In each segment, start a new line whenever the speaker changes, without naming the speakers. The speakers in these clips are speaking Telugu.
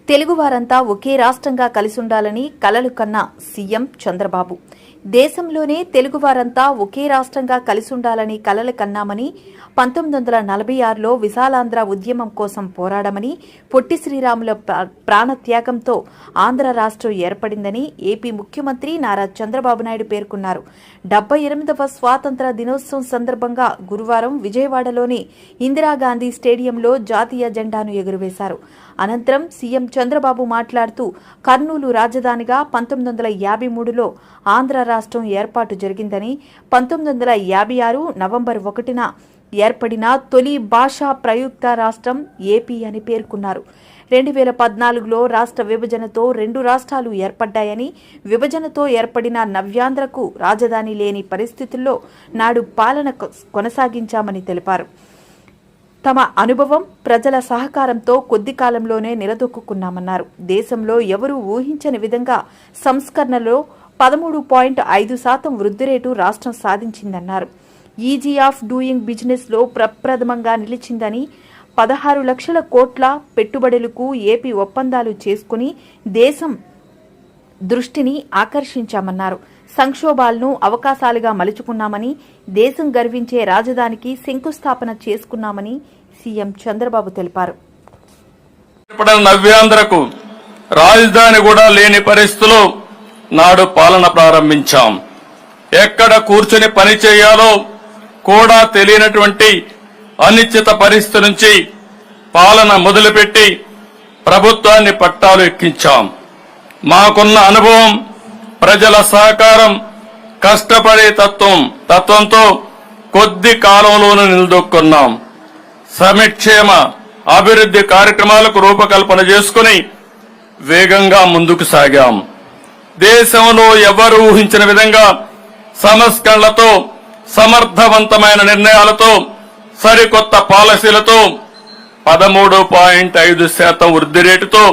తెలుగువారంతా ఒకే రాష్ట్రంగా కలిసుండాలని కలలు కన్న సీఎం చంద్రబాబు. దేశంలోనే తెలుగువారంతా ఒకే రాష్ట్రంగా కలిసుండాలని కలలు కన్నామని, 1946లో విశాలాంధ్ర ఉద్యమం కోసం పోరాడమని, పొట్టి శ్రీరాముల ప్రాణత్యాగంతో ఆంధ్ర రాష్ట్రం ఏర్పడిందని ఏపీ ముఖ్యమంత్రి నారా చంద్రబాబు నాయుడు పేర్కొన్నారు. 78వ స్వాతంత్ర దినోత్సవం సందర్భంగా గురువారం విజయవాడలోని ఇందిరాగాంధీ స్టేడియంలో జాతీయ జెండాను ఎగురవేశారు. అనంతరం సీఎం చంద్రబాబు మాట్లాడుతూ, కర్నూలు రాజధానిగా 1953లో ఆంధ్ర రాష్ట్రం ఏర్పాటు జరిగిందని, 1956 నవంబర్ 1న ఏర్పడిన తొలి భాషా ప్రయుక్త రాష్ట్రం ఏపీ అని పేర్కొన్నారు. 2014లో రాష్ట్ర విభజనతో 2 రాష్ట్రాలు ఏర్పడ్డాయని, విభజనతో ఏర్పడిన నవ్యాంధ్రకు రాజధాని లేని పరిస్థితుల్లో నాడు పాలన కొనసాగించామని తెలిపారు. తమ అనుభవం, ప్రజల సహకారంతో కొద్ది కాలంలోనే నిలదొక్కున్నామన్నారు. దేశంలో ఎవరూ ఊహించని విధంగా సంస్కరణలో 13.5% వృద్ధి రేటు రాష్ట్రం సాధించిందన్నారు. ఈజీ ఆఫ్ డూయింగ్ బిజినెస్ లో ప్రప్రథమంగా నిలిచిందని, 16 లక్షల కోట్ల పెట్టుబడులకు ఏపీ ఒప్పందాలు చేసుకుని దేశం దృష్టిని ఆకర్షించామన్నారు. సంక్షోభాలను అవకాశాలుగా మలుచుకున్నామని, దేశం గర్వించే రాజధానికి శంకుస్థాపన చేసుకున్నామని సీఎం చంద్రబాబు తెలిపారు.
నవ్యాంధ్రకు రాజధాని కూడా లేని పరిస్థితుల్లో నాడు పాలన ప్రారంభించాం. ఎక్కడ కూర్చుని పని చేయాలో కూడా తెలియనటువంటి అనిశ్చిత పరిస్థితి నుంచి పాలన మొదలుపెట్టి ప్రభుత్వాన్ని పట్టాలు ఎక్కించాం. మాకున్న అనుభవం, ప్రజల సహకారం, కష్టపడే తత్వంతో కొద్ది కాలంలోనూ నిలదొక్కున్నాం. సంక్షేమ అభివృద్ధి కార్యక్రమాలకు రూపకల్పన చేసుకుని వేగంగా ముందుకు సాగాం. దేశంలో ఎవరు ఊహించిన విధంగా సంస్కరణలతో, సమర్థవంతమైన నిర్ణయాలతో, సరికొత్త పాలసీలతో 13.5% వృద్ధి రేటుతో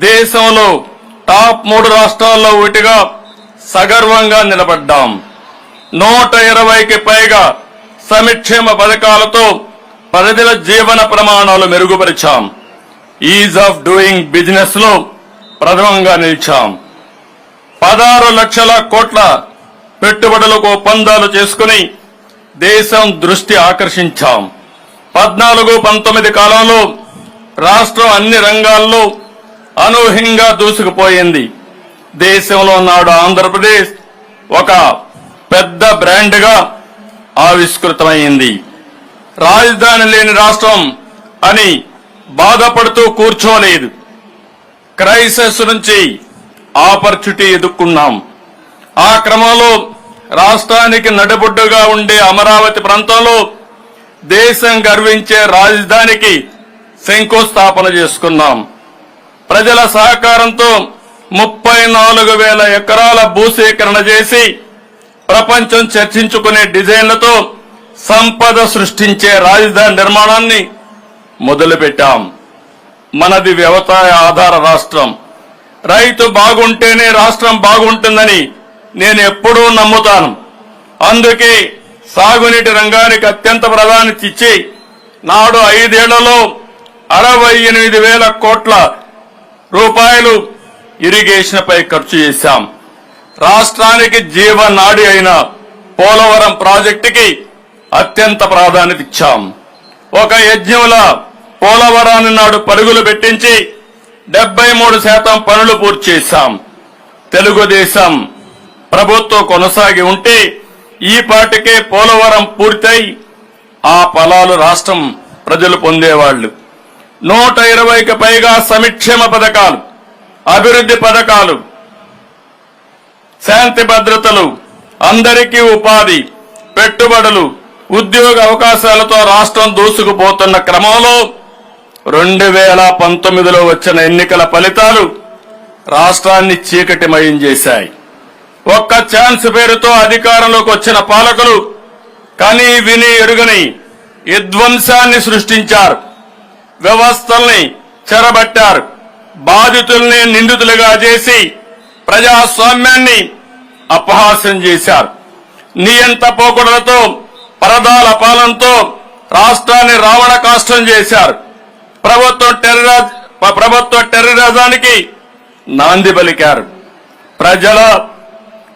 దేశంలో టాప్ 3 రాష్ట్రాల్లో ఒకటిగా సగర్వంగా నిలబడ్డాం. 120కి పైగా సంక్షేమ పథకాలతో ప్రజల జీవన ప్రమాణాలు మెరుగుపరిచాం. ఈజ్ ఆఫ్ డూయింగ్ బిజినెస్ లో ప్రథమంగా నిలిచాం. 16 లక్షల కోట్ల పెట్టుబడులకు ఒప్పందాలు చేసుకుని దేశం దృష్టి ఆకర్షించాం. 14-19 కాలంలో రాష్ట్రం అన్ని రంగాల్లో అనూహ్యంగా దూసుకుపోయింది. దేశంలో నాడు ఆంధ్రప్రదేశ్ ఒక పెద్ద బ్రాండ్ గా ఆవిష్కృతమైంది. రాజధాని లేని రాష్ట్రం అని బాధపడుతూ కూర్చోలేదు. క్రైసిస్ నుంచి ఆపర్చునిటీ ఎదుర్కొన్నాం. ఆ క్రమంలో రాష్ట్రానికి నడిబొడ్డుగా ఉండే అమరావతి ప్రాంతంలో దేశం గర్వించే రాజధానికి శంకుస్థాపన చేసుకున్నాం. ప్రజల సహకారంతో 34,000 ఎకరాల భూసేకరణ చేసి ప్రపంచం చర్చించుకునే డిజైన్లతో సంపద సృష్టించే రాజధాని నిర్మాణాన్ని మొదలుపెట్టాం. మనది వ్యవసాయ ఆధార రాష్ట్రం. రైతు బాగుంటేనే రాష్ట్రం బాగుంటుందని నేను ఎప్పుడూ నమ్ముతాను. అందుకే సాగునీటి రంగానికి అత్యంత ప్రాధాన్యత ఇచ్చి నాడు 5 ఏళ్లలో 68,000 కోట్ల రూపాయలు ఇరిగేషన్ పై ఖర్చు చేశాం. రాష్ట్రానికి జీవనాడి అయిన పోలవరం ప్రాజెక్టుకి అత్యంత ప్రాధాన్యత ఇచ్చాం. ఒక యజ్ఞంలా పోలవరాన్ని నాడు పరుగులు పెట్టించి 73% పనులు పూర్తి చేశాం. తెలుగుదేశం ప్రభుత్వం కొనసాగి ఉంటే ఈ పాటికే పోలవరం పూర్తయి ఆ ఫలాలు రాష్ట్రం ప్రజలు పొందేవాళ్లు. 120కి పైగా సంక్షేమ పథకాలు, అభివృద్ధి పథకాలు, శాంతి భద్రతలు, అందరికీ ఉపాధి, పెట్టుబడులు, ఉద్యోగ అవకాశాలతో రాష్ట్రం దూసుకుపోతున్న క్రమంలో 2019లో వచ్చిన ఎన్నికల ఫలితాలు రాష్ట్రాన్ని చీకటిమయం చేశాయి. ఒక్క ఛాన్స్ పేరుతో అధికారంలోకి వచ్చిన పాలకులు కని విని ఎరుగని విధ్వంసాన్ని సృష్టించారు. వ్యవస్థల్ని చెరబట్టారు. బాధితుల్ని నిందితులుగా చేసి ప్రజాస్వామ్యాన్ని అపహాస్యం చేశారు. నియంత పోకడలతో, పరదాల పాలనతో రాష్ట్రాన్ని రావణ కాష్టం చేశారు. ప్రభుత్వం ప్రభుత్వ టెర్రరిజానికి నాంది పలికారు. ప్రజల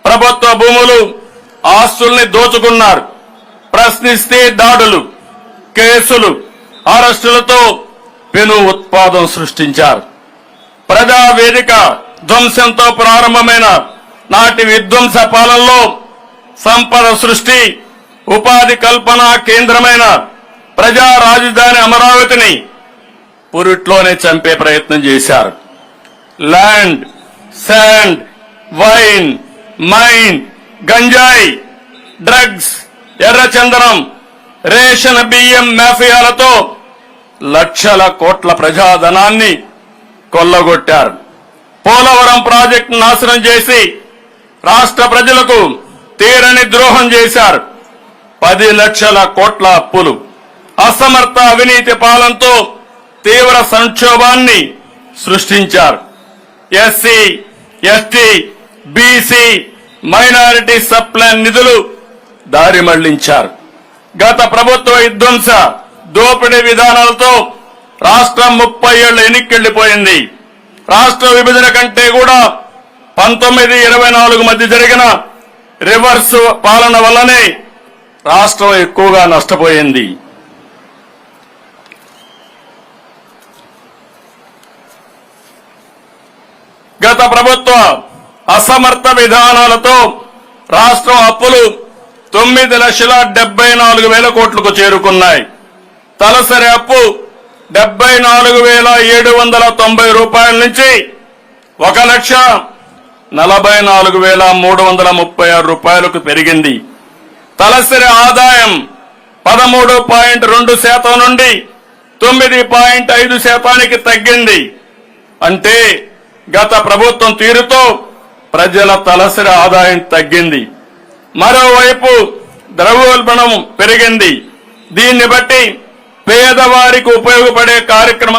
ప్రభుత్వ భూములు ఆస్తుల్ని దోచుకున్నారు. ప్రశ్నిస్తే దాడులు, కేసులు, అరెస్టులతో పెను ఉత్పాదం సృష్టించారు. ప్రజావేదిక ధ్వంసంతో ప్రారంభమైన నాటి విధ్వంస పాలనలో సంపద సృష్టి, ఉపాధి కల్పన కేంద్రమైన ప్రజా రాజధాని అమరావతిని పురిట్లోనే చంపే ప్రయత్నం చేశారు. ల్యాండ్, శాండ్, వైన్, మైన్, గంజాయి, డ్రగ్స్, ఎర్రచందనం, రేషన్ బియ్యం మాఫియాలతో లక్షల కోట్ల ప్రజాధనాన్ని కొల్లగొట్టారు. పోలవరం ప్రాజెక్టు నాశనం చేసి రాష్ట్ర ప్రజలకు తీరని ద్రోహం చేశారు. 10 లక్షల కోట్ల అప్పులు, అసమర్థ అవినీతి పాలనతో తీవ్ర సంక్షోభాన్ని సృష్టించారు. SC, ST, BC, minority sub plan నిధులు దారి మళ్లించారు. గత ప్రభుత్వ విధ్వంస దోపిడీ విధానాలతో రాష్ట్రం 30 ఏళ్ల ఎన్నికెళ్లిపోయింది. రాష్ట్ర విభజన కంటే కూడా 1924 మధ్య జరిగిన రివర్స్ పాలన వల్లనే రాష్ట్రం ఎక్కువగా నష్టపోయింది. గత ప్రభుత్వ అసమర్థ విధానాలతో రాష్ట్రం అప్పులు 9,74,000 కోట్లకు చేరుకున్నాయి. తలసరి అప్పు 74,790 రూపాయల నుంచి 1,44,336 రూపాయలకు పెరిగింది. తలసరి ఆదాయం 13.2% నుండి 9.5% తగ్గింది. అంటే గత ప్రభుత్వం తీరుతో ప్రజల తలసరి ఆదాయం తగ్గింది. మరోవైపు ద్రవ్యోల్బణం పెరిగింది. దీన్ని బట్టి పేదవారికి ఉపయోగపడే కార్యక్రమం